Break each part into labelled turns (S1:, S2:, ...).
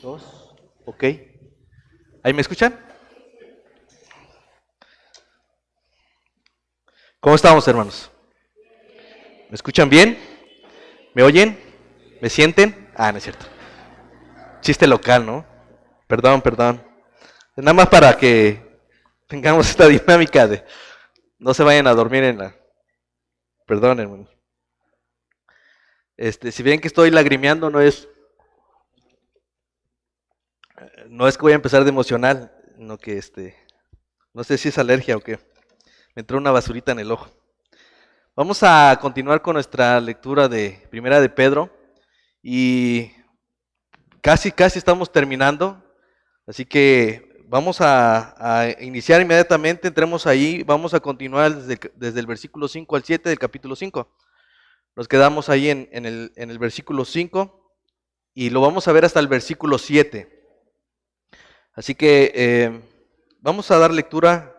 S1: 2, ok. ¿Ahí me escuchan? ¿Cómo estamos, hermanos? ¿Me escuchan bien? ¿Me oyen? ¿Me sienten? No es cierto. Chiste local, ¿no? Perdón. Nada más para que tengamos esta dinámica de no se vayan a dormir en la... Perdón, hermanos. Si ven que estoy lagrimeando, no es que voy a empezar de emocional, no que no sé si es alergia o qué. Me entró una basurita en el ojo. Vamos a continuar con nuestra lectura de Primera de Pedro y casi estamos terminando, así que vamos a iniciar inmediatamente, entremos ahí, vamos a continuar desde el versículo 5 al 7 del capítulo 5. Nos quedamos ahí en el versículo 5 y lo vamos a ver hasta el versículo 7. Así que vamos a dar lectura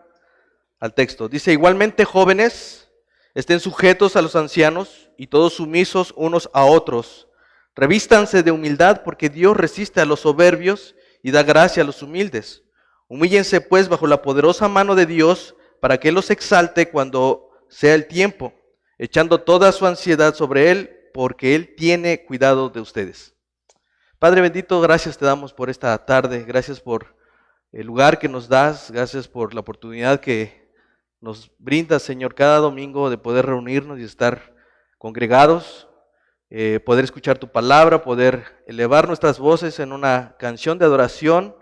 S1: al texto. Dice, igualmente jóvenes, estén sujetos a los ancianos y todos sumisos unos a otros. Revístanse de humildad porque Dios resiste a los soberbios y da gracia a los humildes. Humíllense pues bajo la poderosa mano de Dios para que Él los exalte cuando sea el tiempo, echando toda su ansiedad sobre Él porque Él tiene cuidado de ustedes. Padre bendito, gracias te damos por esta tarde, gracias por el lugar que nos das, gracias por la oportunidad que nos brindas, Señor, cada domingo de poder reunirnos y estar congregados, poder escuchar tu palabra, poder elevar nuestras voces en una canción de adoración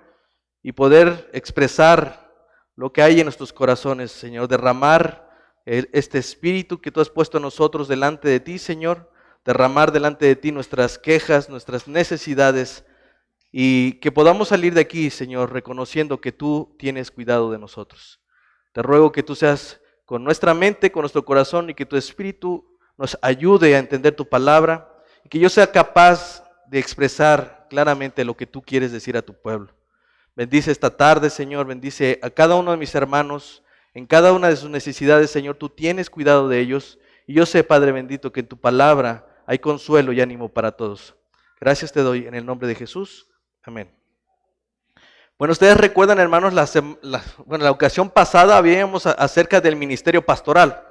S1: y poder expresar lo que hay en nuestros corazones, Señor, derramar este espíritu que tú has puesto en nosotros delante de ti, Señor, derramar delante de ti nuestras quejas, nuestras necesidades y que podamos salir de aquí, Señor, reconociendo que tú tienes cuidado de nosotros. Te ruego que tú seas con nuestra mente, con nuestro corazón y que tu espíritu nos ayude a entender tu palabra y que yo sea capaz de expresar claramente lo que tú quieres decir a tu pueblo. Bendice esta tarde, Señor, bendice a cada uno de mis hermanos, en cada una de sus necesidades, Señor, tú tienes cuidado de ellos y yo sé, Padre bendito, que en tu palabra hay consuelo y ánimo para todos. Gracias te doy en el nombre de Jesús. Amén. Bueno, ustedes recuerdan, hermanos, la ocasión pasada habíamos acerca del ministerio pastoral.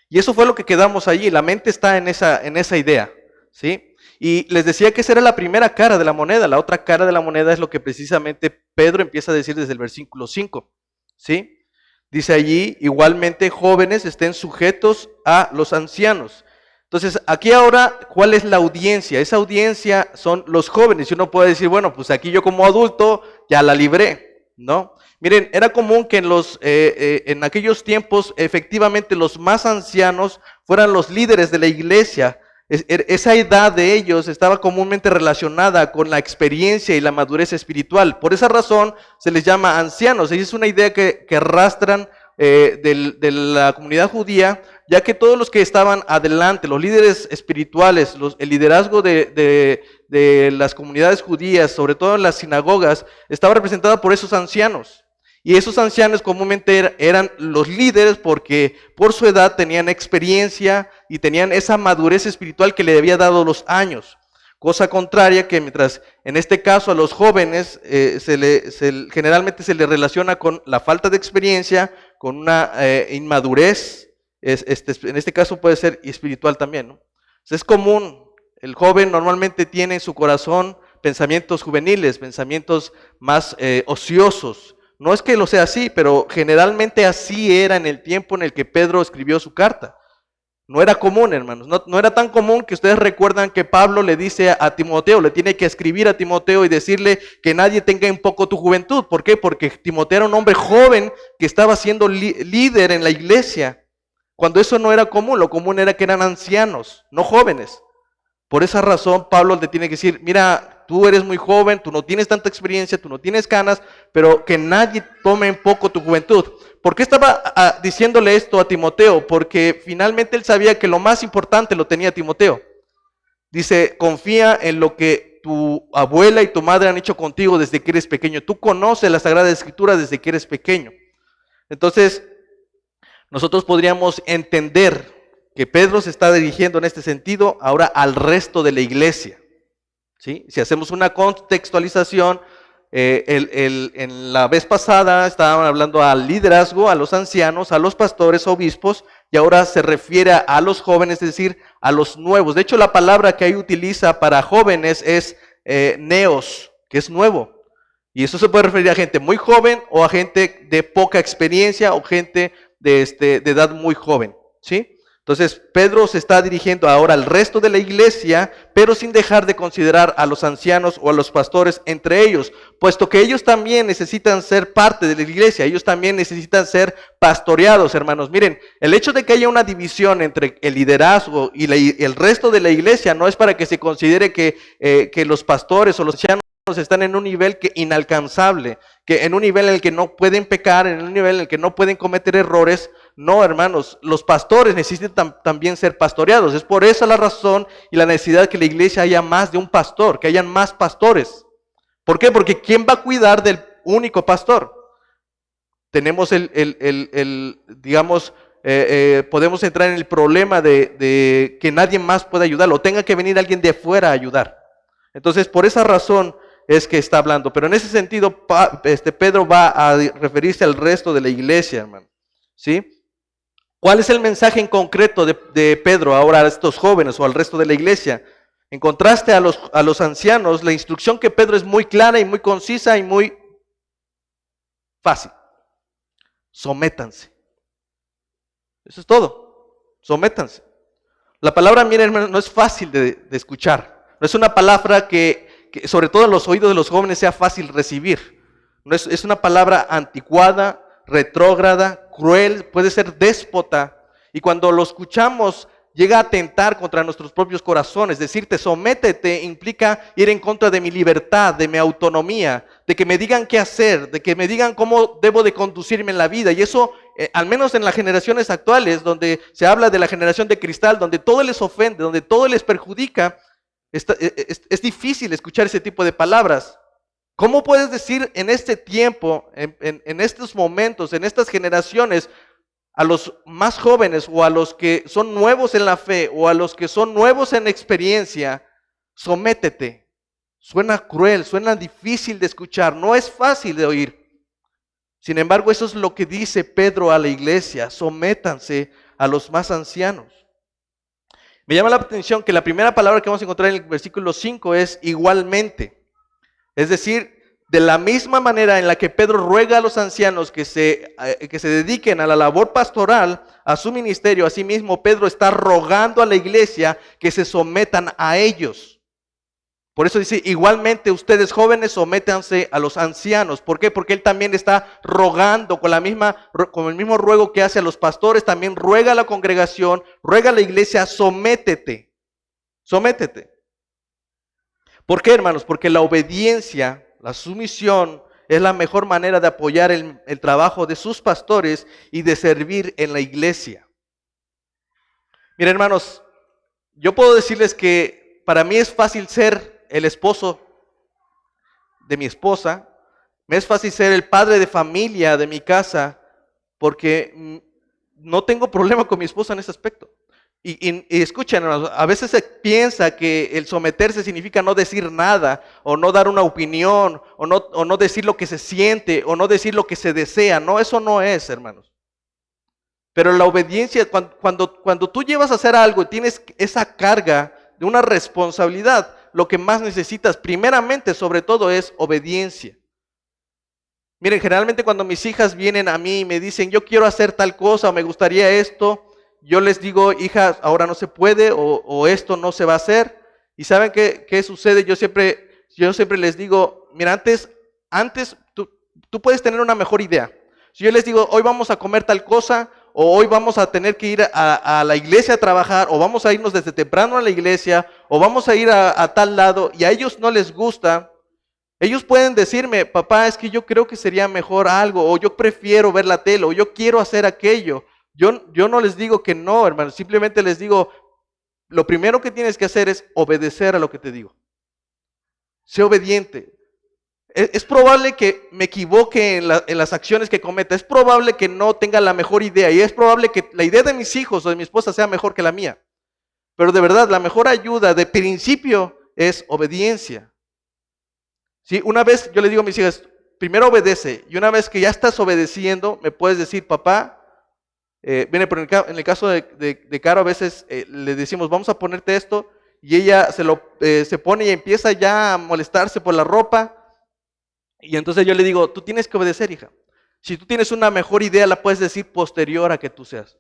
S1: Y eso fue lo que quedamos allí. La mente está en esa idea, ¿sí? Y les decía que esa era la primera cara de la moneda. La otra cara de la moneda es lo que precisamente Pedro empieza a decir desde el versículo 5, ¿sí? Dice allí, igualmente jóvenes estén sujetos a los ancianos. Entonces, aquí ahora, ¿cuál es la audiencia? Esa audiencia son los jóvenes. Y uno puede decir, bueno, pues aquí yo como adulto ya la libré, ¿no? Miren, era común que en aquellos tiempos, efectivamente, los más ancianos fueran los líderes de la iglesia. Esa edad de ellos estaba comúnmente relacionada con la experiencia y la madurez espiritual. Por esa razón se les llama ancianos. Y es una idea que arrastran de la comunidad judía, ya que todos los que estaban adelante, los líderes espirituales, el liderazgo de las comunidades judías, sobre todo en las sinagogas, estaba representada por esos ancianos. Y esos ancianos comúnmente eran los líderes porque por su edad tenían experiencia y tenían esa madurez espiritual que le había dado los años. Cosa contraria que mientras en este caso a los jóvenes generalmente se les relaciona con la falta de experiencia, con una inmadurez, en este caso puede ser espiritual también, ¿no? Es común, el joven normalmente tiene en su corazón pensamientos juveniles, pensamientos más ociosos. No es que lo sea así, pero generalmente así era en el tiempo en el que Pedro escribió su carta. No era común, hermanos, no era tan común que ustedes recuerdan que Pablo le dice a Timoteo, le tiene que escribir a Timoteo y decirle que nadie tenga en poco tu juventud. ¿Por qué? Porque Timoteo era un hombre joven que estaba siendo líder en la iglesia, cuando eso no era común. Lo común era que eran ancianos, no jóvenes. Por esa razón Pablo le tiene que decir, mira, tú eres muy joven, tú no tienes tanta experiencia, tú no tienes canas, pero que nadie tome en poco tu juventud. ¿Por qué estaba diciéndole esto a Timoteo? Porque finalmente él sabía que lo más importante lo tenía Timoteo. Dice, confía en lo que tu abuela y tu madre han hecho contigo desde que eres pequeño. Tú conoces la Sagrada Escritura desde que eres pequeño. Entonces, nosotros podríamos entender que Pedro se está dirigiendo en este sentido ahora al resto de la iglesia. ¿sí? Si hacemos una contextualización, en la vez pasada estaban hablando al liderazgo, a los ancianos, a los pastores, obispos, y ahora se refiere a los jóvenes, es decir, a los nuevos. De hecho, la palabra que ahí utiliza para jóvenes es neos, que es nuevo. Y eso se puede referir a gente muy joven o a gente de poca experiencia o gente de edad muy joven, ¿sí? Entonces, Pedro se está dirigiendo ahora al resto de la iglesia, pero sin dejar de considerar a los ancianos o a los pastores entre ellos, puesto que ellos también necesitan ser parte de la iglesia, ellos también necesitan ser pastoreados, hermanos. Miren, el hecho de que haya una división entre el liderazgo y el resto de la iglesia no es para que se considere que los pastores o los ancianos están en un nivel inalcanzable, que en un nivel en el que no pueden pecar, en un nivel en el que no pueden cometer errores. No, hermanos, los pastores necesitan también ser pastoreados. Es por esa la razón y la necesidad que la iglesia haya más de un pastor, que hayan más pastores. ¿Por qué? Porque ¿quién va a cuidar del único pastor? Tenemos digamos, podemos entrar en el problema de que nadie más pueda ayudarlo, o tenga que venir alguien de fuera a ayudar. Entonces, por esa razón es que está hablando. Pero en ese sentido, Pedro va a referirse al resto de la iglesia, hermano. ¿Sí? ¿Cuál es el mensaje en concreto de Pedro ahora a estos jóvenes o al resto de la iglesia? En contraste a los ancianos, la instrucción que Pedro es muy clara y muy concisa y muy fácil. Sométanse. Eso es todo. Sométanse. La palabra, miren, hermano, no es fácil de escuchar. No es una palabra que sobre todo en los oídos de los jóvenes sea fácil recibir. No es una palabra anticuada, retrógrada, cruel, puede ser déspota, y cuando lo escuchamos llega a atentar contra nuestros propios corazones. Decirte sométete implica ir en contra de mi libertad, de mi autonomía, de que me digan qué hacer, de que me digan cómo debo de conducirme en la vida. Y eso, al menos en las generaciones actuales, donde se habla de la generación de cristal, donde todo les ofende, donde todo les perjudica, es difícil escuchar ese tipo de palabras. ¿Cómo puedes decir en este tiempo, en estos momentos, en estas generaciones, a los más jóvenes o a los que son nuevos en la fe o a los que son nuevos en experiencia, sométete? Suena cruel, suena difícil de escuchar, no es fácil de oír. Sin embargo, eso es lo que dice Pedro a la iglesia: sométanse a los más ancianos. Me llama la atención que la primera palabra que vamos a encontrar en el versículo 5 es igualmente. Es decir, de la misma manera en la que Pedro ruega a los ancianos que se dediquen a la labor pastoral, a su ministerio, asimismo Pedro está rogando a la iglesia que se sometan a ellos. Por eso dice, igualmente ustedes jóvenes sométanse a los ancianos. ¿Por qué? Porque él también está rogando con el mismo ruego que hace a los pastores, también ruega a la congregación, ruega a la iglesia: sométete, sométete. ¿Por qué, hermanos? Porque la obediencia, la sumisión, es la mejor manera de apoyar el trabajo de sus pastores y de servir en la iglesia. Miren, hermanos, yo puedo decirles que para mí es fácil ser el esposo de mi esposa, me es fácil ser el padre de familia de mi casa, porque no tengo problema con mi esposa en ese aspecto. Y escuchen, a veces se piensa que el someterse significa no decir nada, o no dar una opinión, o no decir lo que se siente, o no decir lo que se desea. No, eso no es, hermanos. Pero la obediencia, cuando tú llevas a hacer algo y tienes esa carga de una responsabilidad, lo que más necesitas primeramente, sobre todo, es obediencia. Miren, generalmente cuando mis hijas vienen a mí y me dicen, yo quiero hacer tal cosa, o me gustaría esto, yo les digo, hijas, ahora no se puede, o esto no se va a hacer. ¿Y saben qué sucede? Yo siempre les digo, mira, antes tú puedes tener una mejor idea. Si yo les digo, hoy vamos a comer tal cosa, o hoy vamos a tener que ir a la iglesia a trabajar, o vamos a irnos desde temprano a la iglesia, o vamos a ir a tal lado, y a ellos no les gusta, ellos pueden decirme, papá, es que yo creo que sería mejor algo, o yo prefiero ver la tele, o yo quiero hacer aquello. Yo no les digo que no, hermano, simplemente les digo, lo primero que tienes que hacer es obedecer a lo que te digo. Sé obediente. Es probable que me equivoque en las acciones que cometa, es probable que no tenga la mejor idea, y es probable que la idea de mis hijos o de mi esposa sea mejor que la mía. Pero de verdad, la mejor ayuda de principio es obediencia. ¿Sí? Una vez yo le digo a mis hijas, primero obedece, y una vez que ya estás obedeciendo, me puedes decir, papá, viene por en el caso de Caro, a veces le decimos, vamos a ponerte esto, y ella se pone y empieza ya a molestarse por la ropa, y entonces yo le digo, tú tienes que obedecer, hija. Si tú tienes una mejor idea, la puedes decir posterior a que tú seas.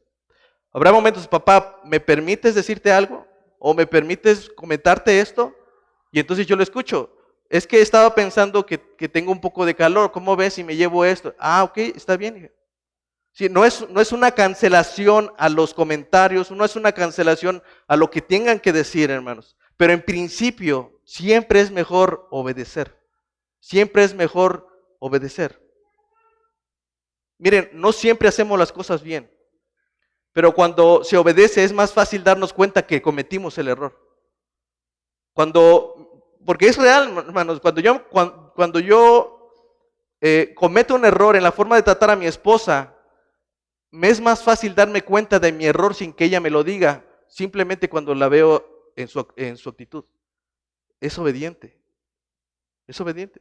S1: Habrá momentos, papá, ¿me permites decirte algo? ¿O me permites comentarte esto? Y entonces yo lo escucho. Es que estaba pensando que tengo un poco de calor. ¿Cómo ves si me llevo esto? Ah, ok, está bien, hija. Sí, no es una cancelación a los comentarios, no es una cancelación a lo que tengan que decir, hermanos. Pero en principio, siempre es mejor obedecer. Siempre es mejor obedecer. Miren, no siempre hacemos las cosas bien. Pero cuando se obedece es más fácil darnos cuenta que cometimos el error. Porque es real, hermanos, cuando yo cometo un error en la forma de tratar a mi esposa, me es más fácil darme cuenta de mi error sin que ella me lo diga, simplemente cuando la veo en su actitud. Es obediente, es obediente.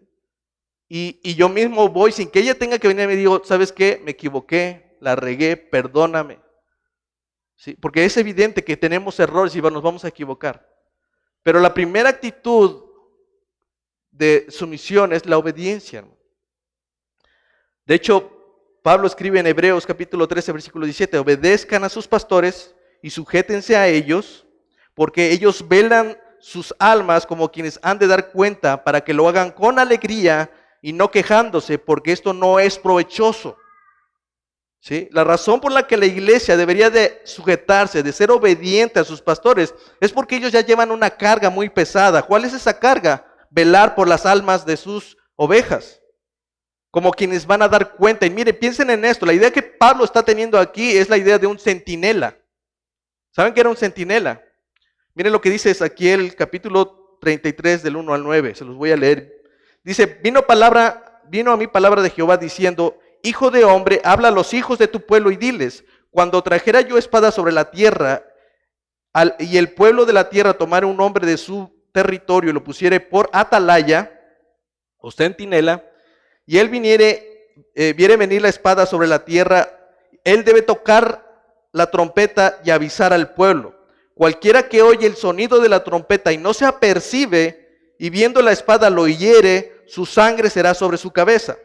S1: Y yo mismo voy sin que ella tenga que venir y me digo, ¿sabes qué? Me equivoqué, la regué, perdóname. ¿Sí? Porque es evidente que tenemos errores y nos vamos a equivocar. Pero la primera actitud de sumisión es la obediencia. De hecho, Pablo escribe en Hebreos capítulo 13, versículo 17, obedezcan a sus pastores y sujétense a ellos, porque ellos velan sus almas como quienes han de dar cuenta para que lo hagan con alegría y no quejándose, porque esto no es provechoso. ¿Sí? La razón por la que la iglesia debería de sujetarse, de ser obediente a sus pastores, es porque ellos ya llevan una carga muy pesada. ¿Cuál es esa carga? Velar por las almas de sus ovejas, como quienes van a dar cuenta. Y miren, piensen en esto, la idea que Pablo está teniendo aquí es la idea de un centinela. ¿Saben qué era un centinela? Miren lo que dice Ezequiel capítulo 33 del 1 al 9, se los voy a leer. Dice, vino a mí palabra de Jehová diciendo, hijo de hombre, habla a los hijos de tu pueblo y diles, cuando trajera yo espada sobre la tierra y el pueblo de la tierra tomara un hombre de su territorio y lo pusiere por atalaya o centinela, y él viere venir la espada sobre la tierra, él debe tocar la trompeta y avisar al pueblo. Cualquiera que oye el sonido de la trompeta y no se apercibe, y viendo la espada lo hiere, su sangre será sobre su cabeza.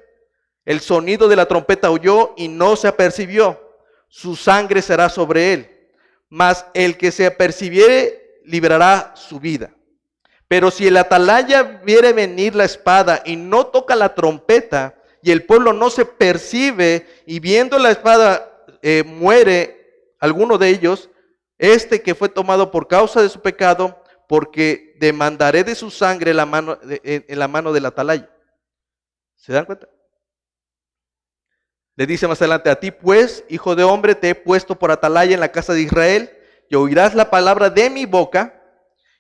S1: El sonido de la trompeta oyó y no se apercibió, su sangre será sobre él. Mas el que se apercibiere librará su vida. Pero si el atalaya viere venir la espada y no toca la trompeta, y el pueblo no se percibe, y viendo la espada muere alguno de ellos, este que fue tomado por causa de su pecado, porque demandaré de su sangre en la mano del atalaya. ¿Se dan cuenta? Le dice más adelante, a ti pues, hijo de hombre, te he puesto por atalaya en la casa de Israel, y oirás la palabra de mi boca,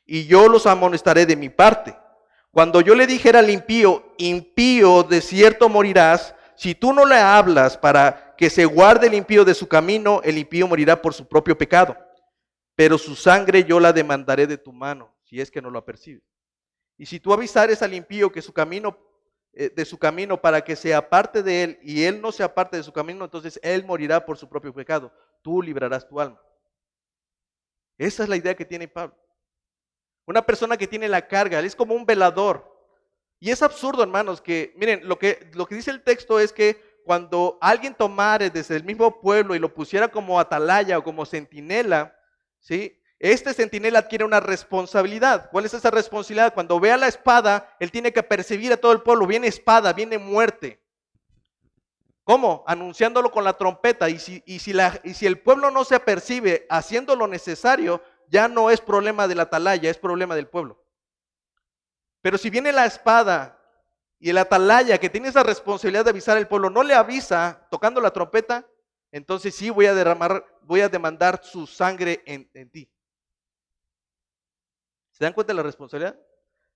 S1: y yo los amonestaré de mi parte. Cuando yo le dijera al impío, impío, de cierto morirás, si tú no le hablas para que se guarde el impío de su camino, el impío morirá por su propio pecado. Pero su sangre yo la demandaré de tu mano, si es que no lo apercibes. Y si tú avisares al impío que de su camino para que se aparte de él, y él no se aparte de su camino, entonces él morirá por su propio pecado. Tú librarás tu alma. Esa es la idea que tiene Pablo. Una persona que tiene la carga, él es como un velador. Y es absurdo, hermanos, que miren, lo que dice el texto es que cuando alguien tomare desde el mismo pueblo y lo pusiera como atalaya o como centinela, ¿sí? Este centinela adquiere una responsabilidad. ¿Cuál es esa responsabilidad? Cuando vea la espada, él tiene que percibir a todo el pueblo. Viene espada, viene muerte. ¿Cómo? Anunciándolo con la trompeta. Y si el pueblo no se apercibe haciendo lo necesario, ya no es problema de la atalaya, es problema del pueblo. Pero si viene la espada y el atalaya que tiene esa responsabilidad de avisar al pueblo no le avisa tocando la trompeta, entonces sí voy a demandar su sangre en ti. ¿Se dan cuenta de la responsabilidad?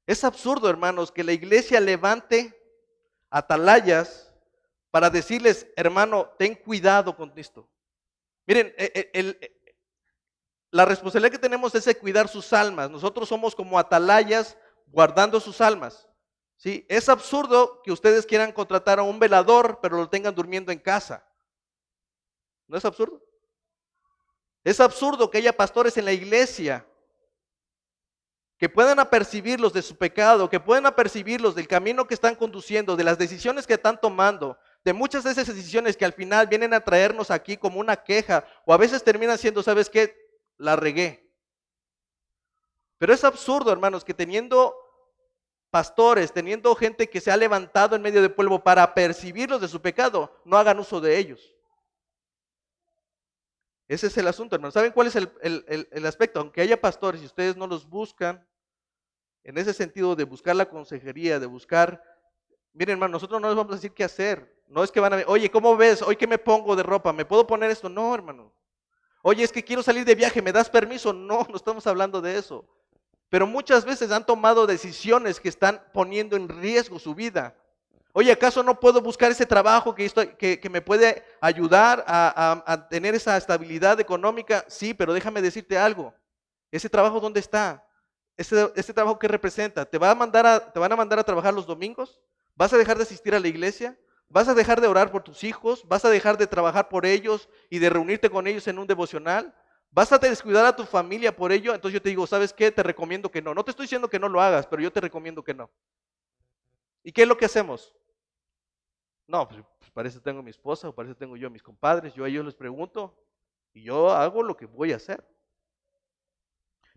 S1: Es absurdo, hermanos, que la iglesia levante atalayas para decirles, hermano, ten cuidado con esto. Miren, la responsabilidad que tenemos es de cuidar sus almas. Nosotros somos como atalayas guardando sus almas. ¿Sí? Es absurdo que ustedes quieran contratar a un velador, pero lo tengan durmiendo en casa. ¿No es absurdo? Es absurdo que haya pastores en la iglesia que puedan apercibirlos de su pecado, que puedan apercibirlos del camino que están conduciendo, de las decisiones que están tomando, de muchas de esas decisiones que al final vienen a traernos aquí como una queja, o a veces terminan siendo, ¿sabes qué? La regué. Pero es absurdo, hermanos, que teniendo pastores, teniendo gente que se ha levantado en medio del pueblo para apercibirlos de su pecado, no hagan uso de ellos. Ese es el asunto, hermanos. ¿Saben cuál es el aspecto? Aunque haya pastores y ustedes no los buscan, en ese sentido de buscar la consejería, de buscar, miren, hermano, nosotros no les vamos a decir qué hacer. No es que van a ver, oye, ¿cómo ves? Hoy, ¿qué me pongo de ropa? ¿Me puedo poner esto? No, hermano. Oye, es que quiero salir de viaje, ¿me das permiso? No, no estamos hablando de eso. Pero muchas veces han tomado decisiones que están poniendo en riesgo su vida. Oye, ¿acaso no puedo buscar ese trabajo que me puede ayudar a tener esa estabilidad económica? Sí, pero déjame decirte algo. ¿Ese trabajo dónde está? ¿Ese trabajo qué representa? ¿Te van a mandar a trabajar los domingos? ¿Vas a dejar de asistir a la iglesia? ¿Vas a dejar de orar por tus hijos? ¿Vas a dejar de trabajar por ellos y de reunirte con ellos en un devocional? ¿Vas a descuidar a tu familia por ello? Entonces yo te digo, ¿sabes qué? Te recomiendo que no. No te estoy diciendo que no lo hagas, pero yo te recomiendo que no. ¿Y qué es lo que hacemos? No, pues para eso tengo a mi esposa, o para eso tengo yo a mis compadres, yo a ellos les pregunto y yo hago lo que voy a hacer.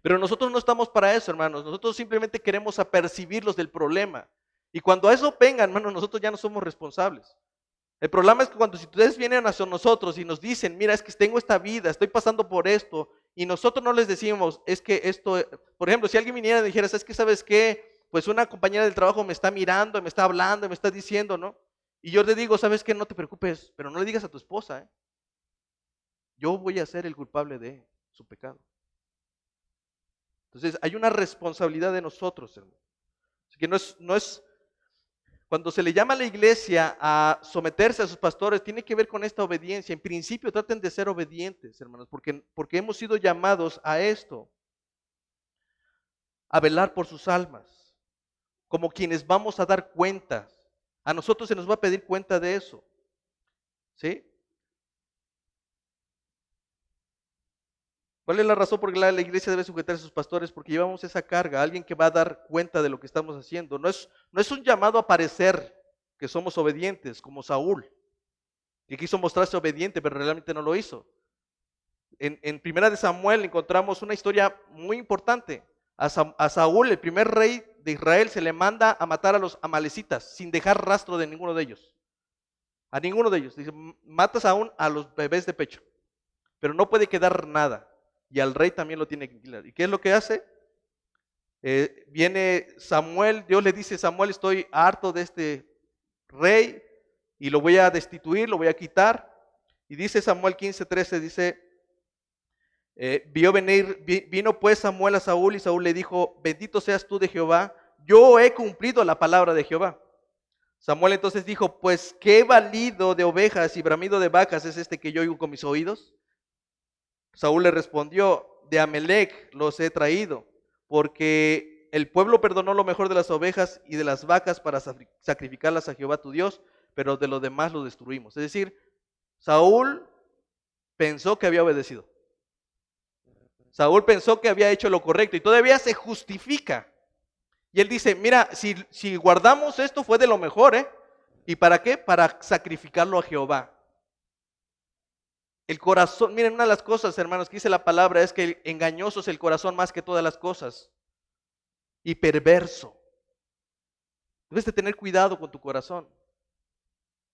S1: Pero nosotros no estamos para eso, hermanos. Nosotros simplemente queremos apercibirlos del problema. Y cuando a eso vengan, hermanos, nosotros ya no somos responsables. El problema es que cuando si ustedes vienen hacia nosotros y nos dicen, mira, es que tengo esta vida, estoy pasando por esto, y nosotros no les decimos, es que esto, por ejemplo, si alguien viniera y dijera, es que sabes qué, pues una compañera del trabajo me está mirando, me está hablando, me está diciendo, ¿no? Y yo le digo, sabes qué, no te preocupes, pero no le digas a tu esposa, ¿eh? Yo voy a ser el culpable de su pecado. Entonces, hay una responsabilidad de nosotros, hermano. Así que no es, cuando se le llama a la iglesia a someterse a sus pastores, tiene que ver con esta obediencia. En principio, traten de ser obedientes, hermanos, porque hemos sido llamados a esto, a velar por sus almas, como quienes vamos a dar cuentas. A nosotros se nos va a pedir cuenta de eso, ¿sí? ¿Cuál es la razón por la iglesia debe sujetarse a sus pastores? Porque llevamos esa carga, alguien que va a dar cuenta de lo que estamos haciendo. No es un llamado a parecer que somos obedientes, como Saúl, que quiso mostrarse obediente, pero realmente no lo hizo. En Primera de Samuel encontramos una historia muy importante. A Saúl, el primer rey de Israel, se le manda a matar a los amalecitas sin dejar rastro de ninguno de ellos. A ninguno de ellos. Dice, matas aún a los bebés de pecho, pero no puede quedar nada. Y al rey también lo tiene que quitar. ¿Y qué es lo que hace? Viene Samuel, Dios le dice, Samuel, estoy harto de este rey y lo voy a destituir, lo voy a quitar. Y dice Samuel 15:13, dice, vino pues Samuel a Saúl y Saúl le dijo, bendito seas tú de Jehová, yo he cumplido la palabra de Jehová. Samuel entonces dijo, pues qué balido de ovejas y bramido de vacas es este que yo oigo con mis oídos. Saúl le respondió, de Amelec los he traído, porque el pueblo perdonó lo mejor de las ovejas y de las vacas para sacrificarlas a Jehová tu Dios, pero de lo demás lo destruimos. Es decir, Saúl pensó que había obedecido. Saúl pensó que había hecho lo correcto y todavía se justifica. Y él dice, mira, si guardamos esto fue de lo mejor, ¿eh? ¿Y para qué? Para sacrificarlo a Jehová. El corazón, miren, una de las cosas, hermanos, que dice la palabra es que engañoso es el corazón más que todas las cosas. Y perverso. Debes de tener cuidado con tu corazón.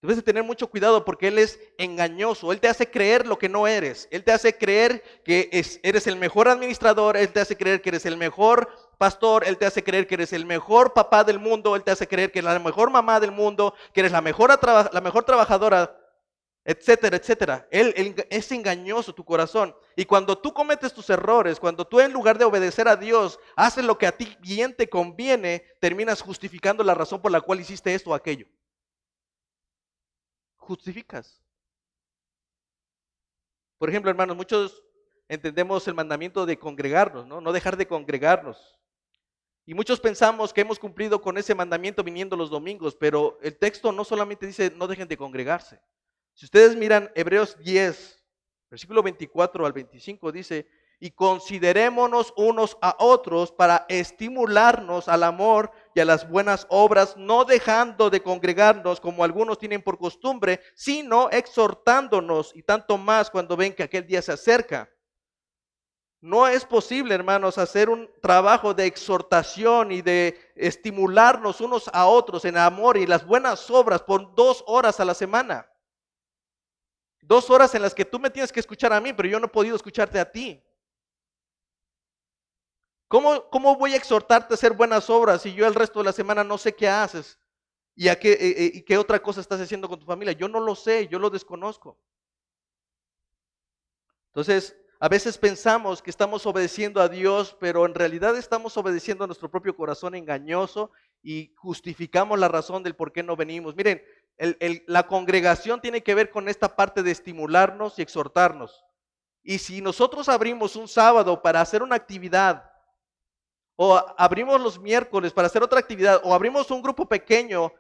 S1: Debes de tener mucho cuidado porque él es engañoso. Él te hace creer lo que no eres. Él te hace creer que eres el mejor administrador. Él te hace creer que eres el mejor pastor. Él te hace creer que eres el mejor papá del mundo. Él te hace creer que eres la mejor mamá del mundo, que eres la mejor trabajadora, etcétera, etcétera. Él es engañoso tu corazón. Y cuando tú cometes tus errores, cuando tú en lugar de obedecer a Dios, haces lo que a ti bien te conviene, terminas justificando la razón por la cual hiciste esto o aquello. Justificas. Por ejemplo, hermanos, muchos entendemos el mandamiento de congregarnos, ¿no? No dejar de congregarnos. Y muchos pensamos que hemos cumplido con ese mandamiento viniendo los domingos, pero el texto no solamente dice no dejen de congregarse. Si ustedes miran Hebreos 10, versículo 24 al 25, dice, y considerémonos unos a otros para estimularnos al amor y a las buenas obras, no dejando de congregarnos como algunos tienen por costumbre, sino exhortándonos, y tanto más cuando ven que aquel día se acerca. No es posible, hermanos, hacer un trabajo de exhortación y de estimularnos unos a otros en amor y las buenas obras por 2 horas a la semana. 2 horas en las que tú me tienes que escuchar a mí, pero yo no he podido escucharte a ti. ¿Cómo voy a exhortarte a hacer buenas obras si yo el resto de la semana no sé qué haces? ¿Y qué otra cosa estás haciendo con tu familia? Yo no lo sé, yo lo desconozco. Entonces, a veces pensamos que estamos obedeciendo a Dios, pero en realidad estamos obedeciendo a nuestro propio corazón engañoso y justificamos la razón del por qué no venimos. Miren, la congregación tiene que ver con esta parte de estimularnos y exhortarnos. Y si nosotros abrimos un sábado para hacer una actividad, o abrimos los miércoles para hacer otra actividad, o abrimos un grupo pequeño,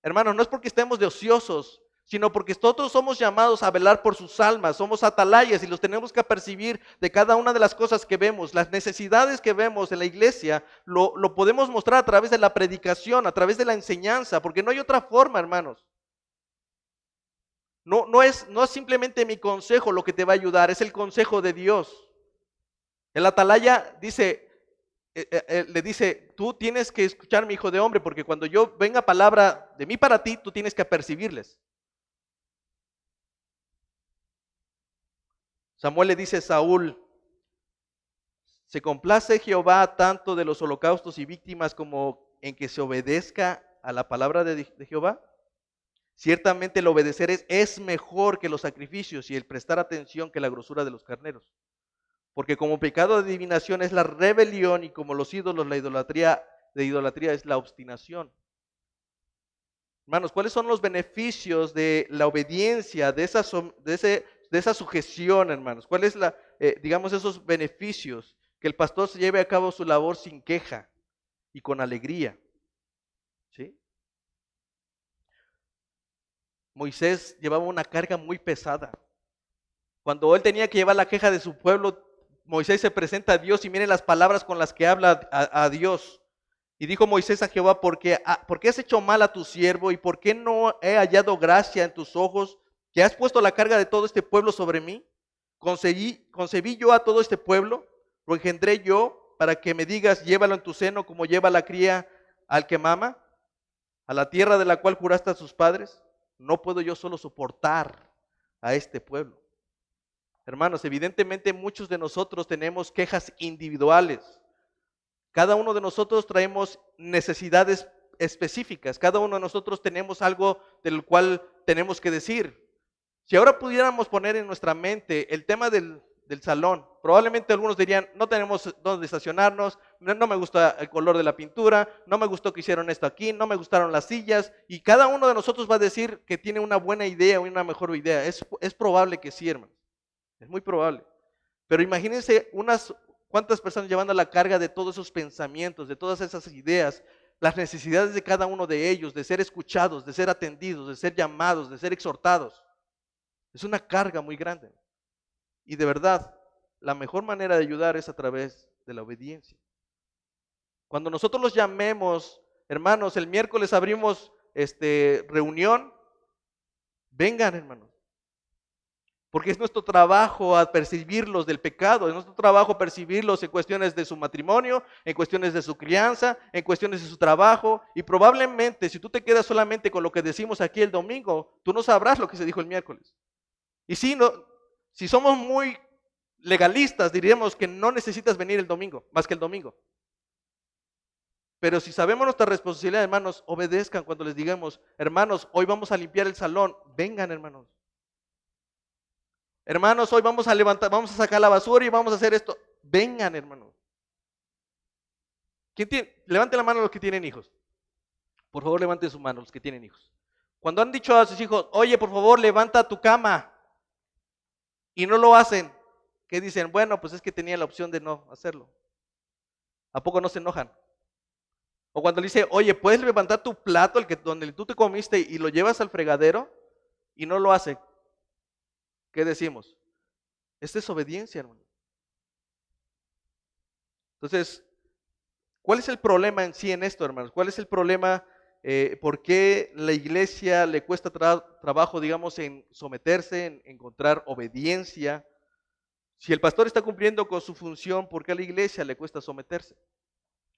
S1: hermanos, no es porque estemos de ociosos, sino porque todos somos llamados a velar por sus almas, somos atalayas y los tenemos que percibir de cada una de las cosas que vemos, las necesidades que vemos en la iglesia, lo podemos mostrar a través de la predicación, a través de la enseñanza, porque no hay otra forma, hermanos. No es simplemente mi consejo lo que te va a ayudar, es el consejo de Dios. El atalaya dice, le dice, tú tienes que escucharme, hijo de hombre, porque cuando yo venga palabra de mí para ti, tú tienes que apercibirles. Samuel le dice a Saúl, ¿se complace Jehová tanto de los holocaustos y víctimas como en que se obedezca a la palabra de Jehová? Ciertamente el obedecer es mejor que los sacrificios y el prestar atención que la grosura de los carneros. Porque como pecado de adivinación es la rebelión y como los ídolos la idolatría es la obstinación. Hermanos, ¿cuáles son los beneficios de la obediencia, de esa sujeción, hermanos? ¿Cuáles digamos, esos beneficios? Que el pastor se lleve a cabo su labor sin queja y con alegría. ¿Sí? Moisés llevaba una carga muy pesada. Cuando él tenía que llevar la queja de su pueblo, Moisés se presenta a Dios y miren las palabras con las que habla a Dios. Y dijo Moisés a Jehová, ¿por qué has hecho mal a tu siervo y por qué no he hallado gracia en tus ojos, que has puesto la carga de todo este pueblo sobre mí? ¿Concebí yo a todo este pueblo? ¿Lo engendré yo para que me digas, llévalo en tu seno como lleva la cría al que mama? ¿A la tierra de la cual juraste a sus padres? No puedo yo solo soportar a este pueblo. Hermanos, evidentemente muchos de nosotros tenemos quejas individuales. Cada uno de nosotros traemos necesidades específicas. Cada uno de nosotros tenemos algo del cual tenemos que decir. Si ahora pudiéramos poner en nuestra mente el tema del salón, probablemente algunos dirían, no tenemos dónde estacionarnos, no me gusta el color de la pintura, no me gustó que hicieron esto aquí, no me gustaron las sillas, y cada uno de nosotros va a decir que tiene una buena idea o una mejor idea. Es probable que sí, hermanos. Es muy probable. Pero imagínense cuántas personas llevando la carga de todos esos pensamientos, de todas esas ideas, las necesidades de cada uno de ellos, de ser escuchados, de ser atendidos, de ser llamados, de ser exhortados. Es una carga muy grande. Y de verdad, la mejor manera de ayudar es a través de la obediencia. Cuando nosotros los llamemos, hermanos, el miércoles abrimos reunión, vengan, hermanos. Porque es nuestro trabajo percibirlos del pecado, es nuestro trabajo percibirlos en cuestiones de su matrimonio, en cuestiones de su crianza, en cuestiones de su trabajo. Y probablemente si tú te quedas solamente con lo que decimos aquí el domingo, tú no sabrás lo que se dijo el miércoles. Y si somos muy legalistas, diríamos que no necesitas venir el domingo, más que el domingo. Pero si sabemos nuestra responsabilidad, hermanos, obedezcan cuando les digamos, hermanos, hoy vamos a limpiar el salón, vengan, hermanos. Hermanos, hoy vamos a sacar la basura y vamos a hacer esto. Vengan, hermanos. Levante la mano los que tienen hijos. Por favor, levanten su mano los que tienen hijos. Cuando han dicho a sus hijos, oye, por favor, levanta tu cama, y no lo hacen, ¿qué dicen? Bueno, pues es que tenía la opción de no hacerlo. ¿A poco no se enojan? O cuando le dice, oye, ¿puedes levantar tu plato, donde tú te comiste, y lo llevas al fregadero? Y no lo hace. ¿Qué decimos? Es desobediencia, hermano. Entonces, ¿cuál es el problema en sí en esto, hermanos? ¿Cuál es el problema? ¿Por qué la iglesia le cuesta trabajo, digamos, en someterse, en encontrar obediencia? Si el pastor está cumpliendo con su función, ¿por qué a la iglesia le cuesta someterse?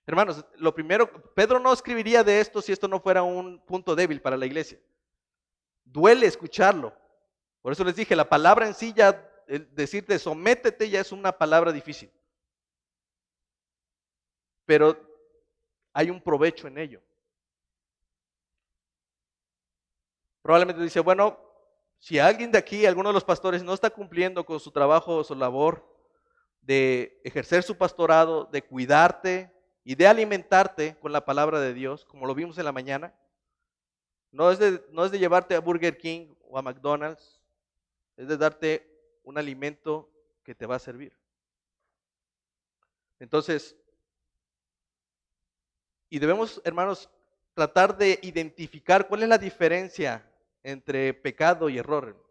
S1: Hermanos, lo primero, Pedro no escribiría de esto si esto no fuera un punto débil para la iglesia. Duele escucharlo. Por eso les dije, la palabra en sí ya, decirte sométete ya es una palabra difícil. Pero hay un provecho en ello. Probablemente dice, bueno, si alguien de aquí, alguno de los pastores no está cumpliendo con su trabajo o su labor de ejercer su pastorado, de cuidarte y de alimentarte con la palabra de Dios, como lo vimos en la mañana, no es de llevarte a Burger King o a McDonald's, es de darte un alimento que te va a servir. Entonces, y debemos, hermanos, tratar de identificar cuál es la diferencia entre pecado y error.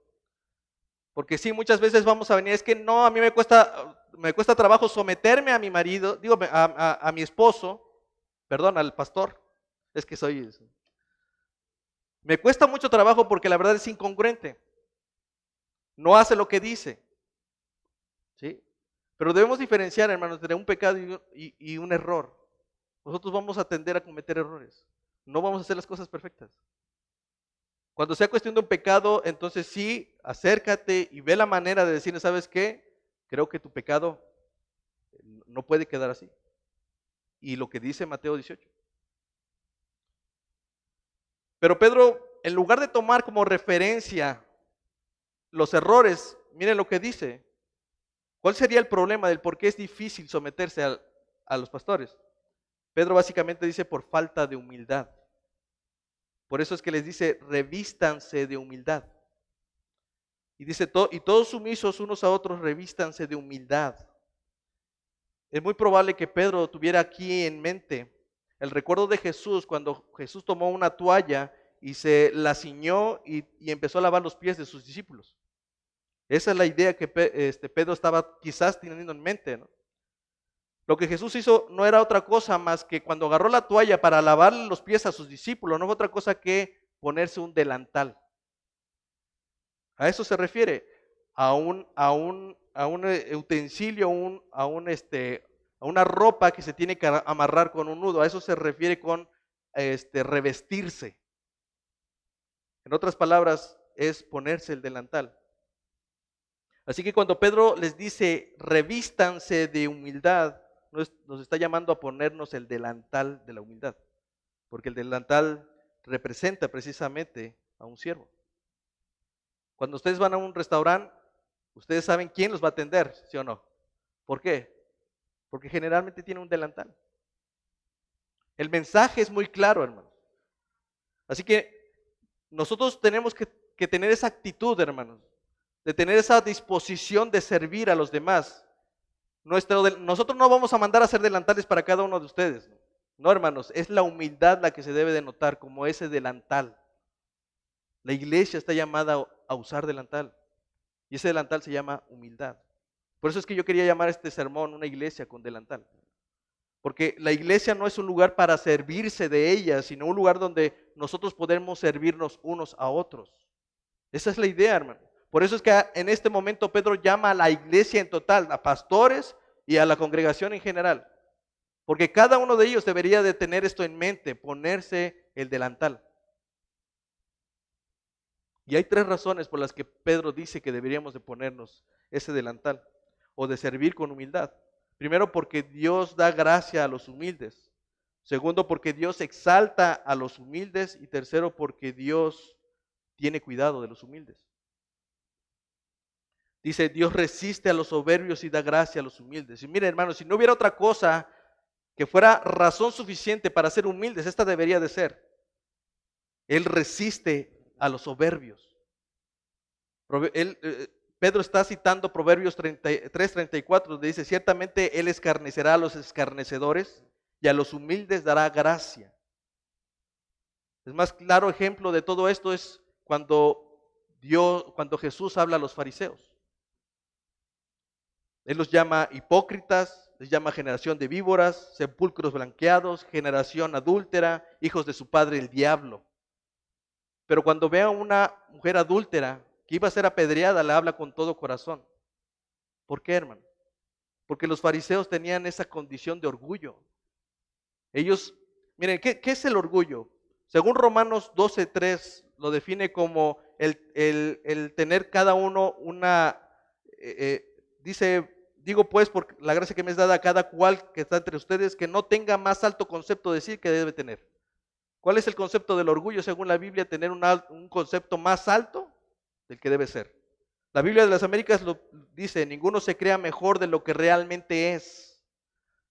S1: Porque sí, muchas veces vamos a venir, es que no, a mí me cuesta trabajo someterme a mi marido, digo, a mi esposo, perdón, al pastor, es que soy eso. Me cuesta mucho trabajo porque la verdad es incongruente, no hace lo que dice, ¿sí? Pero debemos diferenciar, hermanos, entre un pecado y un error. Nosotros vamos a tender a cometer errores, no vamos a hacer las cosas perfectas. Cuando sea cuestión de un pecado, entonces sí, acércate y ve la manera de decirle, ¿sabes qué? Creo que tu pecado no puede quedar así. Y lo que dice Mateo 18. Pero Pedro, en lugar de tomar como referencia los errores, miren lo que dice. ¿Cuál sería el problema del por qué es difícil someterse a los pastores? Pedro básicamente dice por falta de humildad. Por eso es que les dice, revístanse de humildad. Y dice, y todos sumisos unos a otros, revístanse de humildad. Es muy probable que Pedro tuviera aquí en mente el recuerdo de Jesús cuando Jesús tomó una toalla y se la ciñó y empezó a lavar los pies de sus discípulos. Esa es la idea que Pedro estaba quizás teniendo en mente, ¿no? Lo que Jesús hizo no era otra cosa más que cuando agarró la toalla para lavar los pies a sus discípulos, no fue otra cosa que ponerse un delantal. A eso se refiere, a un utensilio, a una ropa que se tiene que amarrar con un nudo. A eso se refiere con revestirse. En otras palabras, es ponerse el delantal. Así que cuando Pedro les dice, revístanse de humildad, nos está llamando a ponernos el delantal de la humildad. Porque el delantal representa precisamente a un siervo. Cuando ustedes van a un restaurante, ustedes saben quién los va a atender, ¿sí o no? ¿Por qué? Porque generalmente tiene un delantal. El mensaje es muy claro, hermanos. Así que nosotros tenemos que tener esa actitud, hermanos, de tener esa disposición de servir a los demás. Nosotros no vamos a mandar a hacer delantales para cada uno de ustedes. No, hermanos, es la humildad la que se debe de notar como ese delantal. La iglesia está llamada a usar delantal. Y ese delantal se llama humildad. Por eso es que yo quería llamar este sermón una iglesia con delantal. Porque la iglesia no es un lugar para servirse de ella, sino un lugar donde nosotros podemos servirnos unos a otros. Esa es la idea, hermano. Por eso es que en este momento Pedro llama a la iglesia en total, a pastores y a la congregación en general. Porque cada uno de ellos debería de tener esto en mente, ponerse el delantal. Y hay 3 razones por las que Pedro dice que deberíamos de ponernos ese delantal o de servir con humildad. Primero, porque Dios da gracia a los humildes. Segundo, porque Dios exalta a los humildes. Y tercero, porque Dios tiene cuidado de los humildes. Dice, Dios resiste a los soberbios y da gracia a los humildes. Y miren, hermanos, si no hubiera otra cosa que fuera razón suficiente para ser humildes, esta debería de ser. Él resiste a los soberbios. Pedro está citando Proverbios 3:34, donde dice, ciertamente Él escarnecerá a los escarnecedores y a los humildes dará gracia. El más claro ejemplo de todo esto es cuando Jesús habla a los fariseos. Él los llama hipócritas, les llama generación de víboras, sepulcros blanqueados, generación adúltera, hijos de su padre el diablo. Pero cuando ve a una mujer adúltera que iba a ser apedreada, la habla con todo corazón. ¿Por qué, hermano? Porque los fariseos tenían esa condición de orgullo. Ellos, miren, ¿qué es el orgullo? Según Romanos 12:3 lo define como el tener cada uno dice, digo pues por la gracia que me es dada a cada cual que está entre ustedes, que no tenga más alto concepto de sí que debe tener. ¿Cuál es el concepto del orgullo según la Biblia? Tener un concepto más alto del que debe ser. La Biblia de las Américas lo dice, ninguno se crea mejor de lo que realmente es.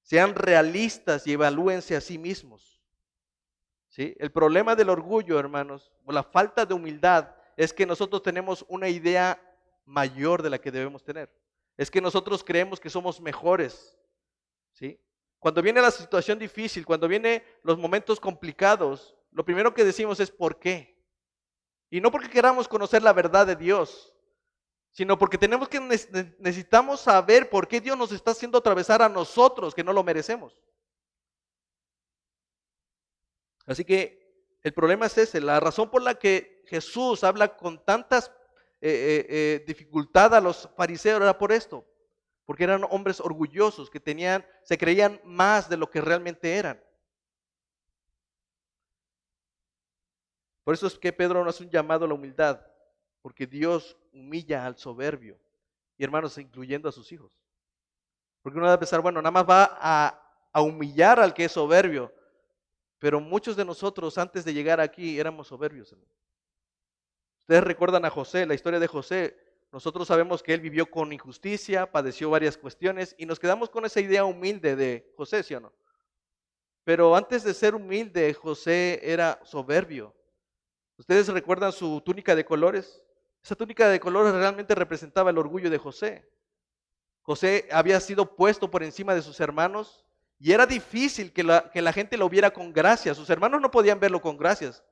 S1: Sean realistas y evalúense a sí mismos. ¿Sí? El problema del orgullo, hermanos, o la falta de humildad, es que nosotros tenemos una idea mayor de la que debemos tener. Es que nosotros creemos que somos mejores. ¿Sí? Cuando viene la situación difícil, cuando vienen los momentos complicados, lo primero que decimos es ¿por qué? Y no porque queramos conocer la verdad de Dios, sino porque necesitamos saber por qué Dios nos está haciendo atravesar a nosotros que no lo merecemos. Así que el problema es ese, la razón por la que Jesús habla con tantas dificultad a los fariseos era por esto, porque eran hombres orgullosos que se creían más de lo que realmente eran. Por eso es que Pedro nos hace un llamado a la humildad, porque Dios humilla al soberbio, y hermanos, incluyendo a sus hijos. Porque uno va a pensar, bueno, nada más va a humillar al que es soberbio, pero muchos de nosotros antes de llegar aquí éramos soberbios. Ustedes recuerdan a José, la historia de José. Nosotros sabemos que él vivió con injusticia, padeció varias cuestiones y nos quedamos con esa idea humilde de José, ¿sí o no? Pero antes de ser humilde, José era soberbio. ¿Ustedes recuerdan su túnica de colores? Esa túnica de colores realmente representaba el orgullo de José. José había sido puesto por encima de sus hermanos y era difícil que la gente lo viera con gracia. Sus hermanos no podían verlo con gracias.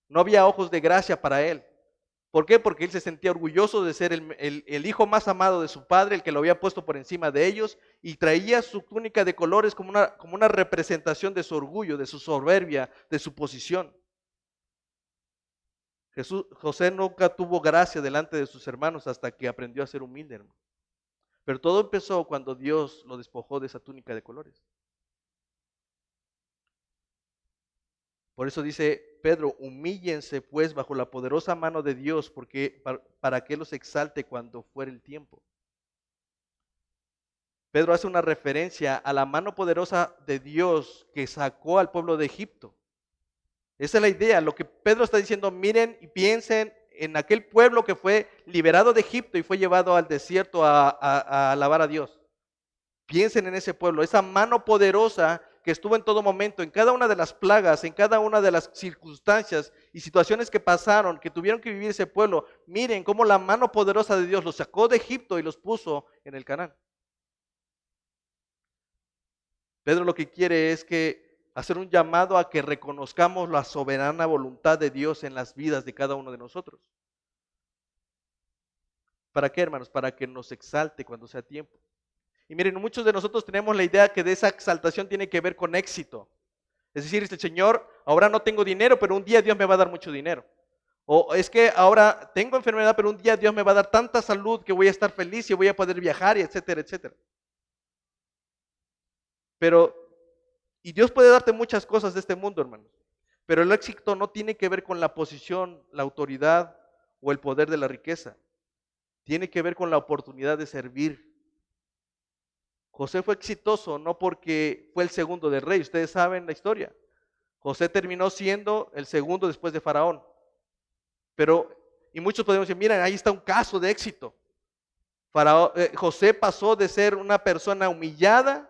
S1: No había ojos de gracia para él. ¿Por qué? Porque él se sentía orgulloso de ser el hijo más amado de su padre, el que lo había puesto por encima de ellos, y traía su túnica de colores como una representación de su orgullo, de su soberbia, de su posición. José nunca tuvo gracia delante de sus hermanos hasta que aprendió a ser humilde, hermano. Pero todo empezó cuando Dios lo despojó de esa túnica de colores. Por eso dice Pedro, humíllense pues bajo la poderosa mano de Dios, porque para que los exalte cuando fuere el tiempo. Pedro hace una referencia a la mano poderosa de Dios que sacó al pueblo de Egipto. Esa es la idea, lo que Pedro está diciendo, miren y piensen en aquel pueblo que fue liberado de Egipto y fue llevado al desierto a alabar a Dios. Piensen en ese pueblo, esa mano poderosa que estuvo en todo momento, en cada una de las plagas, en cada una de las circunstancias y situaciones que pasaron, que tuvieron que vivir ese pueblo. Miren cómo la mano poderosa de Dios los sacó de Egipto y los puso en el Canaán. Pedro lo que quiere es hacer un llamado a que reconozcamos la soberana voluntad de Dios en las vidas de cada uno de nosotros. ¿Para qué, hermanos? Para que nos exalte cuando sea tiempo. Y miren, muchos de nosotros tenemos la idea que de esa exaltación tiene que ver con éxito. Es decir, el Señor, ahora no tengo dinero, pero un día Dios me va a dar mucho dinero. O es que ahora tengo enfermedad, pero un día Dios me va a dar tanta salud que voy a estar feliz y voy a poder viajar, y etcétera, etcétera. Y Dios puede darte muchas cosas de este mundo, hermanos. Pero el éxito no tiene que ver con la posición, la autoridad o el poder de la riqueza. Tiene que ver con la oportunidad de servir. José fue exitoso no porque fue el segundo del rey, ustedes saben la historia. José terminó siendo el segundo después de Faraón. Y muchos podemos decir, miren, ahí está un caso de éxito. José pasó de ser una persona humillada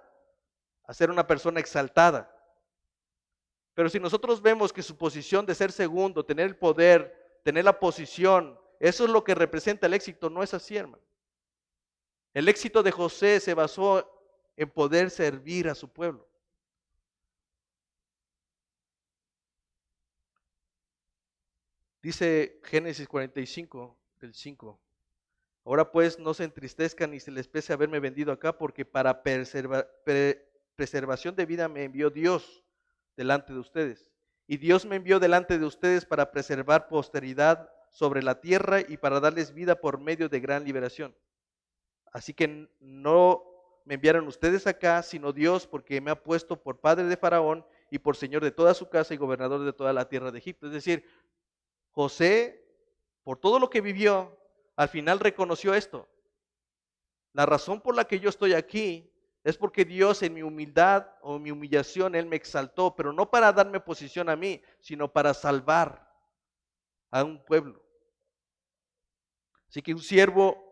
S1: a ser una persona exaltada. Pero si nosotros vemos que su posición de ser segundo, tener el poder, tener la posición, eso es lo que representa el éxito, no es así, hermano. El éxito de José se basó en poder servir a su pueblo. Dice Génesis 45, del 5. Ahora pues no se entristezcan ni se les pese haberme vendido acá, porque para preservación de vida me envió Dios delante de ustedes. Y Dios me envió delante de ustedes para preservar posteridad sobre la tierra y para darles vida por medio de gran liberación. Así que no me enviaron ustedes acá, sino Dios, porque me ha puesto por padre de Faraón y por señor de toda su casa y gobernador de toda la tierra de Egipto. Es decir, José, por todo lo que vivió, al final reconoció esto. La razón por la que yo estoy aquí es porque Dios en mi humildad o mi humillación, Él me exaltó, pero no para darme posición a mí, sino para salvar a un pueblo. Así que un siervo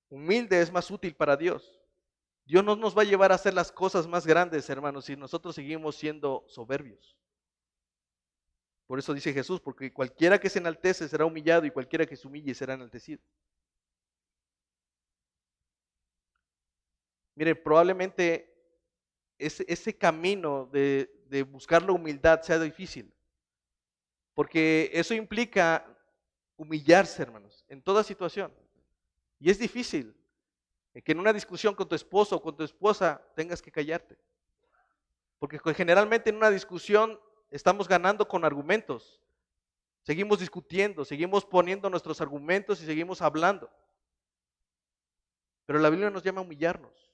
S1: humilde es más útil para Dios. Dios no nos va a llevar a hacer las cosas más grandes, hermanos, si nosotros seguimos siendo soberbios. Por eso dice Jesús, porque cualquiera que se enaltece será humillado y cualquiera que se humille será enaltecido. Mire, probablemente ese camino de buscar la humildad sea difícil, porque eso implica humillarse, hermanos, en toda situación. Y es difícil que en una discusión con tu esposo o con tu esposa tengas que callarte, porque generalmente en una discusión estamos ganando con argumentos, seguimos discutiendo, seguimos poniendo nuestros argumentos y seguimos hablando, pero la Biblia nos llama a humillarnos.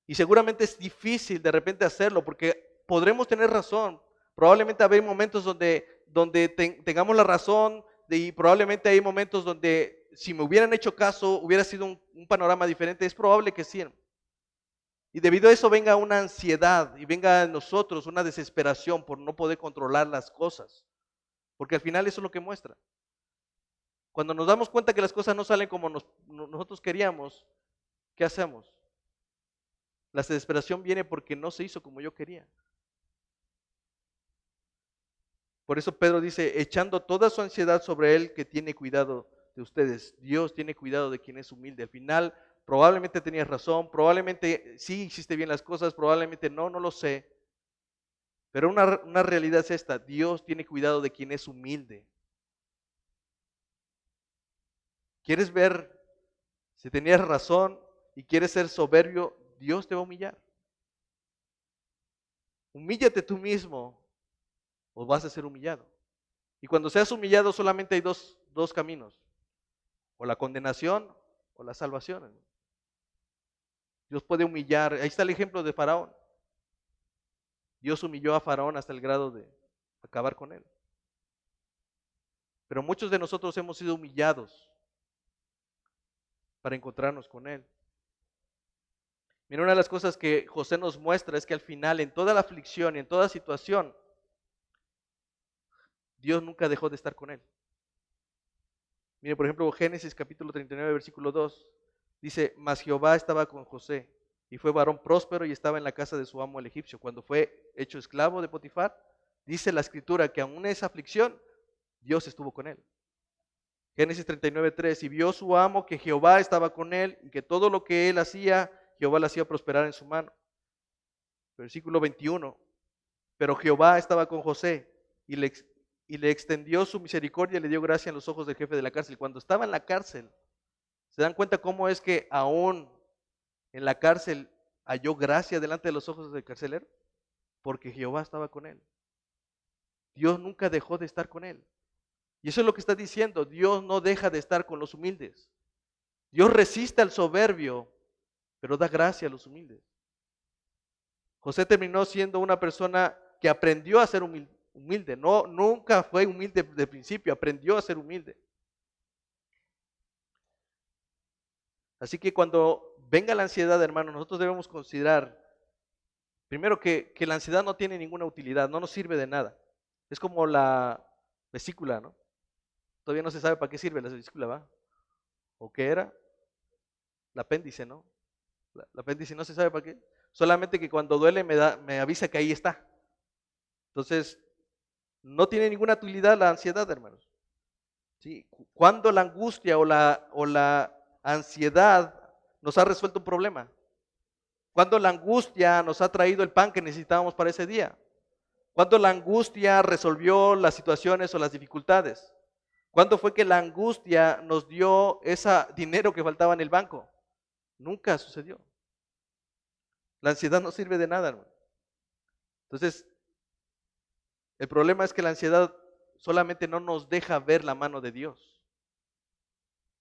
S1: Y seguramente es difícil de repente hacerlo porque podremos tener razón. Probablemente habrá momentos donde tengamos la razón y probablemente hay momentos donde si me hubieran hecho caso hubiera sido un panorama diferente. Es probable que sí. Y debido a eso venga una ansiedad y venga a nosotros una desesperación por no poder controlar las cosas. Porque al final eso es lo que muestra. Cuando nos damos cuenta que las cosas no salen como nosotros queríamos, ¿qué hacemos? La desesperación viene porque no se hizo como yo quería. Por eso Pedro dice, echando toda su ansiedad sobre él que tiene cuidado de ustedes. Dios tiene cuidado de quien es humilde. Al final, probablemente tenías razón, probablemente sí hiciste bien las cosas, probablemente no lo sé. Pero una realidad es esta, Dios tiene cuidado de quien es humilde. ¿Quieres ver si tenías razón y quieres ser soberbio? Dios te va a humillar. Humíllate tú mismo o vas a ser humillado. Y cuando seas humillado solamente hay dos caminos, o la condenación o la salvación. Dios puede humillar, ahí está el ejemplo de Faraón. Dios humilló a Faraón hasta el grado de acabar con él. Pero muchos de nosotros hemos sido humillados para encontrarnos con él. Mira, una de las cosas que José nos muestra es que al final, en toda la aflicción y en toda situación, Dios nunca dejó de estar con él. Mire, por ejemplo, Génesis capítulo 39, versículo 2, dice, mas Jehová estaba con José, y fue varón próspero y estaba en la casa de su amo el egipcio. Cuando fue hecho esclavo de Potifar, dice la escritura que aún en esa aflicción, Dios estuvo con él. Génesis 39, 3, y vio su amo que Jehová estaba con él, y que todo lo que él hacía, Jehová lo hacía prosperar en su mano. Versículo 21, pero Jehová estaba con José, y le extendió su misericordia y le dio gracia en los ojos del jefe de la cárcel. Cuando estaba en la cárcel, ¿se dan cuenta cómo es que aún en la cárcel halló gracia delante de los ojos del carcelero? Porque Jehová estaba con él. Dios nunca dejó de estar con él. Y eso es lo que está diciendo. Dios no deja de estar con los humildes. Dios resiste al soberbio, pero da gracia a los humildes. José terminó siendo una persona que aprendió a ser humilde. No, nunca fue humilde de principio, aprendió a ser humilde. Así que cuando venga la ansiedad, hermano, nosotros debemos considerar, primero que la ansiedad no tiene ninguna utilidad, no nos sirve de nada. Es como la vesícula, ¿no? Todavía no se sabe para qué sirve la vesícula, ¿va? ¿O qué era? El apéndice, ¿no? El apéndice no se sabe para qué. Solamente que cuando duele me avisa que ahí está. Entonces, no tiene ninguna utilidad la ansiedad, hermanos. ¿Sí? Cuando la angustia o la ansiedad nos ha resuelto un problema. Cuando la angustia nos ha traído el pan que necesitábamos para ese día. ¿Cuándo la angustia resolvió las situaciones o las dificultades? ¿Cuándo fue que la angustia nos dio ese dinero que faltaba en el banco? Nunca sucedió. La ansiedad no sirve de nada, hermano. Entonces, el problema es que la ansiedad solamente no nos deja ver la mano de Dios.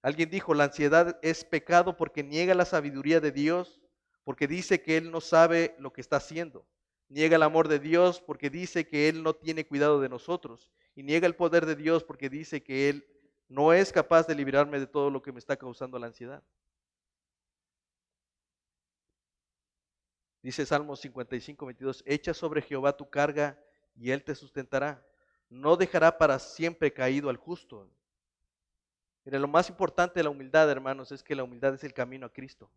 S1: Alguien dijo, la ansiedad es pecado porque niega la sabiduría de Dios, porque dice que Él no sabe lo que está haciendo. Niega el amor de Dios porque dice que Él no tiene cuidado de nosotros. Y niega el poder de Dios porque dice que Él no es capaz de librarme de todo lo que me está causando la ansiedad. Dice Salmos 55:22, echa sobre Jehová tu carga y Él te sustentará. No dejará para siempre caído al justo. Mira, lo más importante de la humildad, hermanos, es que la humildad es el camino a Cristo.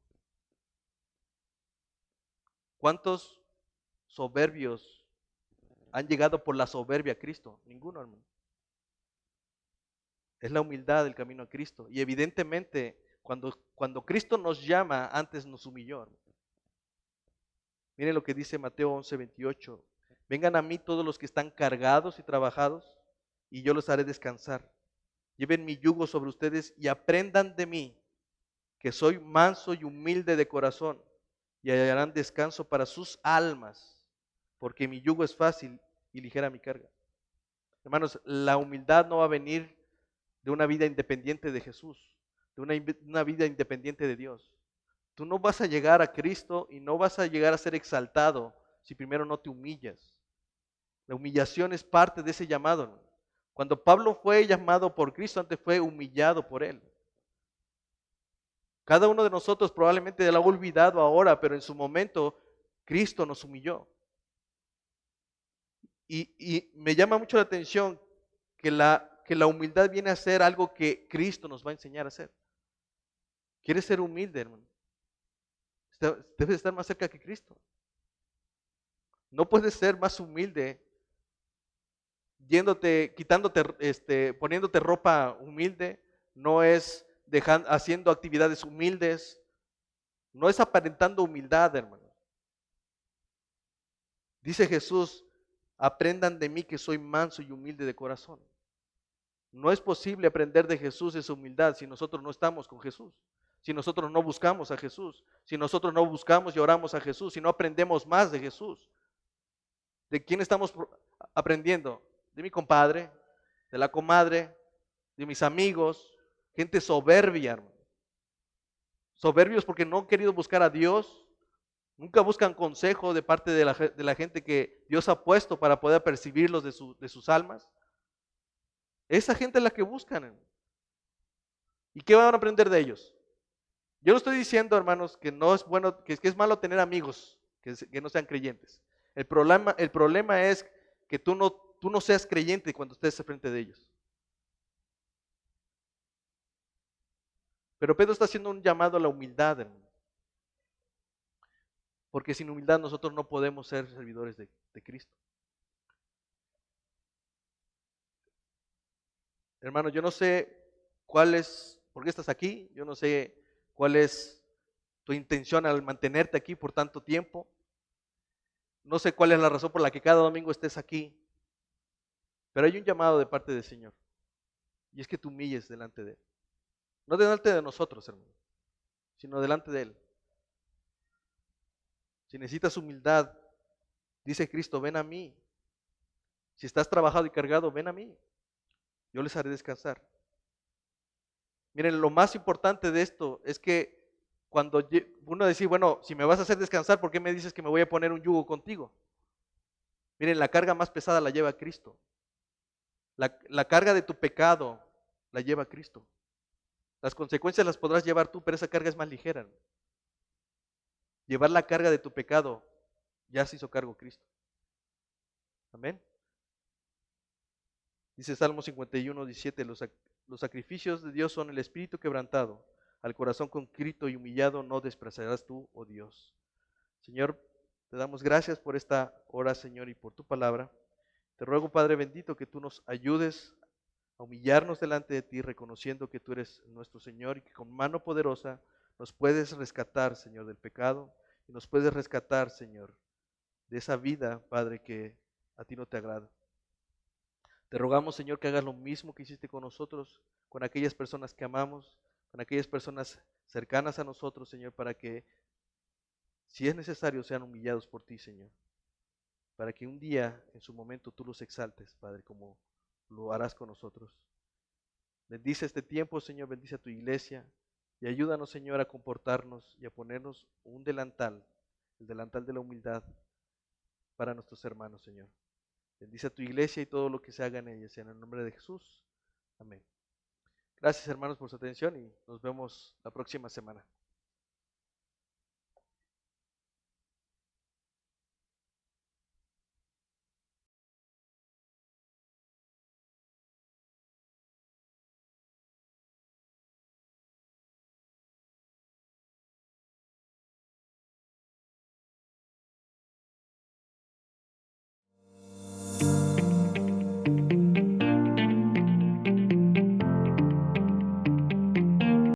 S1: ¿Cuántos soberbios han llegado por la soberbia a Cristo? Ninguno, hermano. Es la humildad el camino a Cristo. Y evidentemente, cuando Cristo nos llama, antes nos humilló, hermano. Miren lo que dice Mateo 11:28. Vengan a mí todos los que están cargados y trabajados, y yo los haré descansar. Lleven mi yugo sobre ustedes y aprendan de mí, que soy manso y humilde de corazón, y hallarán descanso para sus almas, porque mi yugo es fácil y ligera mi carga. Hermanos, la humildad no va a venir de una vida independiente de Jesús, de una vida independiente de Dios. Tú no vas a llegar a Cristo y no vas a llegar a ser exaltado si primero no te humillas. La humillación es parte de ese llamado, hermano. Cuando Pablo fue llamado por Cristo, antes fue humillado por Él. Cada uno de nosotros probablemente lo ha olvidado ahora, pero en su momento Cristo nos humilló. Y me llama mucho la atención que la humildad viene a ser algo que Cristo nos va a enseñar a hacer. ¿Quieres ser humilde, hermano? Debes estar más cerca que Cristo. No puedes ser más humilde poniéndote ropa humilde, no es haciendo actividades humildes, no es aparentando humildad, hermano. Dice Jesús, aprendan de mí que soy manso y humilde de corazón. No es posible aprender de Jesús esa humildad si nosotros no estamos con Jesús, si nosotros no buscamos a Jesús, si nosotros no buscamos y oramos a Jesús, si no aprendemos más de Jesús. ¿De quién estamos aprendiendo? De mi compadre, de la comadre, de mis amigos, gente soberbia, hermano. Soberbios porque no han querido buscar a Dios, nunca buscan consejo de parte de la gente que Dios ha puesto para poder percibirlos de sus almas. Esa gente es la que buscan, hermano. ¿Y qué van a aprender de ellos? Yo no estoy diciendo, hermanos, que no es bueno, que es malo tener amigos que no sean creyentes. El problema es que tú no seas creyente cuando estés frente de ellos. Pero Pedro está haciendo un llamado a la humildad, hermano. Porque sin humildad nosotros no podemos ser servidores de Cristo. Hermano, yo no sé por qué estás aquí, yo no sé cuál es tu intención al mantenerte aquí por tanto tiempo. No sé cuál es la razón por la que cada domingo estés aquí. Pero hay un llamado de parte del Señor. Y es que te humilles delante de Él. No delante de nosotros, hermano, sino delante de Él. Si necesitas humildad, dice Cristo, ven a mí. Si estás trabajado y cargado, ven a mí. Yo les haré descansar. Miren, lo más importante de esto es que cuando uno dice, bueno, si me vas a hacer descansar, ¿por qué me dices que me voy a poner un yugo contigo? Miren, la carga más pesada la lleva Cristo. La carga de tu pecado la lleva Cristo. Las consecuencias las podrás llevar tú, pero esa carga es más ligera. Llevar la carga de tu pecado, ya se hizo cargo Cristo. Amén. Dice Salmo 51:17, los sacrificios de Dios son el espíritu quebrantado, al corazón contrito y humillado no despreciarás tú, oh Dios. Señor, te damos gracias por esta hora, Señor, y por tu palabra. Te ruego, Padre bendito, que tú nos ayudes a humillarnos delante de ti, reconociendo que tú eres nuestro Señor y que con mano poderosa nos puedes rescatar, Señor, del pecado y nos puedes rescatar, Señor, de esa vida, Padre, que a ti no te agrada. Te rogamos, Señor, que hagas lo mismo que hiciste con nosotros, con aquellas personas que amamos, con aquellas personas cercanas a nosotros, Señor, para que, si es necesario, sean humillados por ti, Señor. Para que un día, en su momento, tú los exaltes, Padre, como lo harás con nosotros. Bendice este tiempo, Señor, bendice a tu iglesia y ayúdanos, Señor, a comportarnos y a ponernos un delantal, el delantal de la humildad para nuestros hermanos, Señor. Bendice a tu iglesia y todo lo que se haga en ella, sea en el nombre de Jesús. Amén. Gracias, hermanos, por su atención y nos vemos la próxima semana.